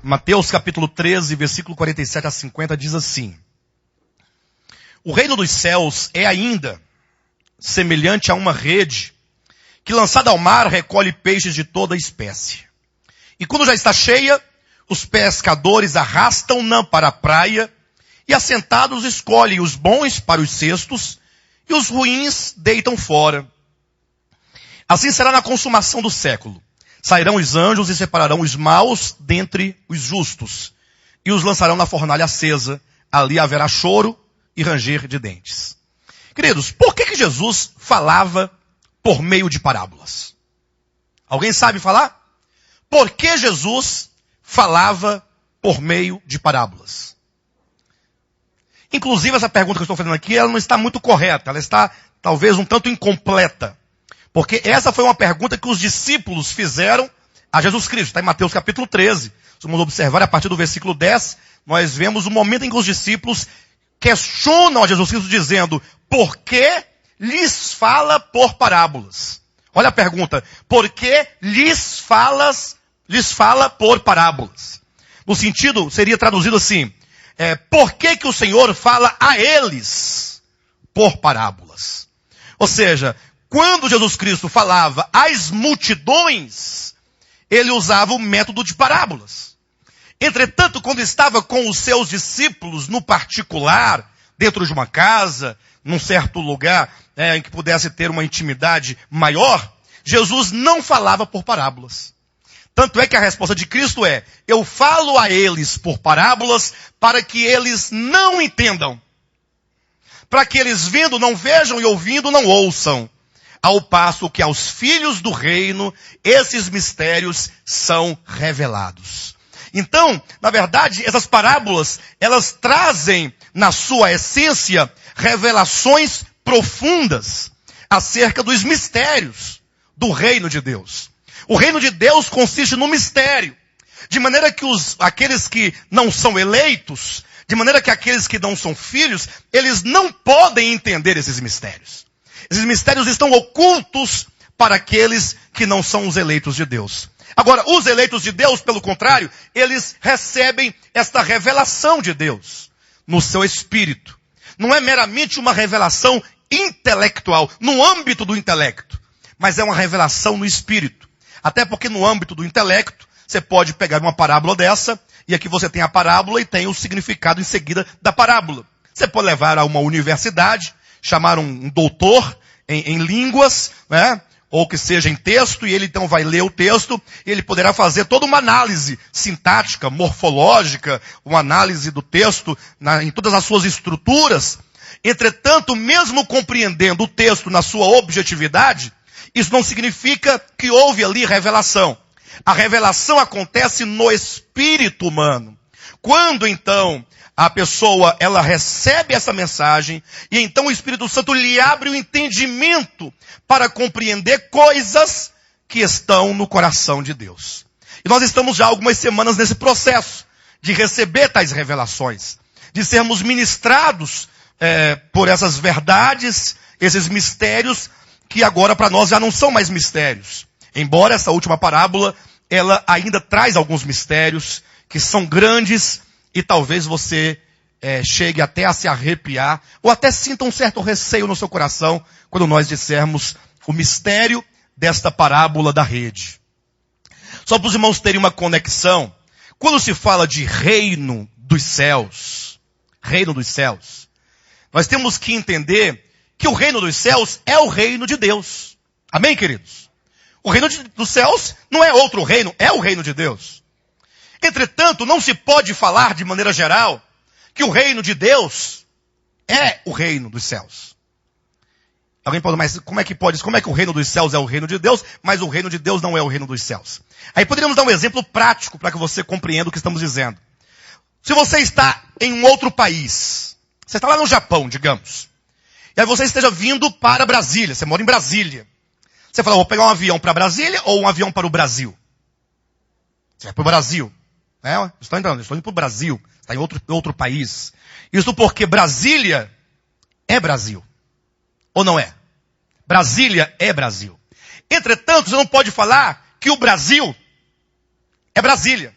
Mateus capítulo 13, versículo 47 a 50 diz assim: O reino dos céus é ainda semelhante a uma rede que, lançada ao mar, recolhe peixes de toda espécie. E quando já está cheia, os pescadores arrastam-na para a praia e, assentados, escolhem os bons para os cestos e os ruins deitam fora. Assim será na consumação do século. Sairão os anjos e separarão os maus dentre os justos e os lançarão na fornalha acesa. Ali haverá choro e ranger de dentes. Queridos, por que Jesus falava por meio de parábolas? Alguém sabe falar? Por que Jesus falava por meio de parábolas? Inclusive, essa pergunta que eu estou fazendo aqui, ela não está muito correta. Ela está, talvez, um tanto incompleta. Porque essa foi uma pergunta que os discípulos fizeram a Jesus Cristo. Está em Mateus capítulo 13. Se vamos observar, a partir do versículo 10, nós vemos o momento em que os discípulos questionam a Jesus Cristo dizendo: por que lhes fala por parábolas? Olha a pergunta: por que lhes fala por parábolas? No sentido, seria traduzido assim: por que o Senhor fala a eles por parábolas? Ou seja, quando Jesus Cristo falava às multidões, ele usava o método de parábolas. Entretanto, quando estava com os seus discípulos no particular, dentro de uma casa, num certo lugar em que pudesse ter uma intimidade maior, Jesus não falava por parábolas. Tanto é que a resposta de Cristo é: eu falo a eles por parábolas para que eles não entendam. Para que eles vendo não vejam e ouvindo não ouçam. Ao passo que aos filhos do reino, esses mistérios são revelados. Então, na verdade, essas parábolas, elas trazem na sua essência revelações profundas acerca dos mistérios do reino de Deus. O reino de Deus consiste no mistério, de maneira que aqueles que não são eleitos, de maneira que aqueles que não são filhos, eles não podem entender esses mistérios. Esses mistérios estão ocultos para aqueles que não são os eleitos de Deus. Agora, os eleitos de Deus, pelo contrário, eles recebem esta revelação de Deus no seu espírito. Não é meramente uma revelação intelectual, no âmbito do intelecto, mas é uma revelação no espírito. Até porque no âmbito do intelecto, você pode pegar uma parábola dessa, e aqui você tem a parábola e tem o significado em seguida da parábola. Você pode levar a uma universidade, chamar um doutor em línguas, né? Ou que seja em texto, e ele então vai ler o texto, e ele poderá fazer toda uma análise sintática, morfológica, uma análise do texto em todas as suas estruturas. Entretanto, mesmo compreendendo o texto na sua objetividade, isso não significa que houve ali revelação. A revelação acontece no espírito humano. Quando então a pessoa, ela recebe essa mensagem, e então o Espírito Santo lhe abre o entendimento para compreender coisas que estão no coração de Deus. E nós estamos já há algumas semanas nesse processo de receber tais revelações, de sermos ministrados por essas verdades, esses mistérios, que agora para nós já não são mais mistérios. Embora essa última parábola, ela ainda traz alguns mistérios que são grandes, e talvez você chegue até a se arrepiar, ou até sinta um certo receio no seu coração, quando nós dissermos o mistério desta parábola da rede. Só para os irmãos terem uma conexão, quando se fala de reino dos céus, nós temos que entender que o reino dos céus é o reino de Deus. Amém, queridos? O reino dos céus não é outro reino, é o reino de Deus. Entretanto, não se pode falar de maneira geral que o reino de Deus é o reino dos céus. Alguém pode, mas como é que o reino dos céus é o reino de Deus, mas o reino de Deus não é o reino dos céus? Aí poderíamos dar um exemplo prático para que você compreenda o que estamos dizendo. Se você está em um outro país, você está lá no Japão, digamos, e aí você esteja vindo para Brasília, você mora em Brasília. Você fala: vou pegar um avião para Brasília ou um avião para o Brasil? Você vai para o Brasil. Estou indo para o Brasil, está em outro país. Isso porque Brasília é Brasil. Ou não é? Brasília é Brasil. Entretanto, você não pode falar que o Brasil é Brasília.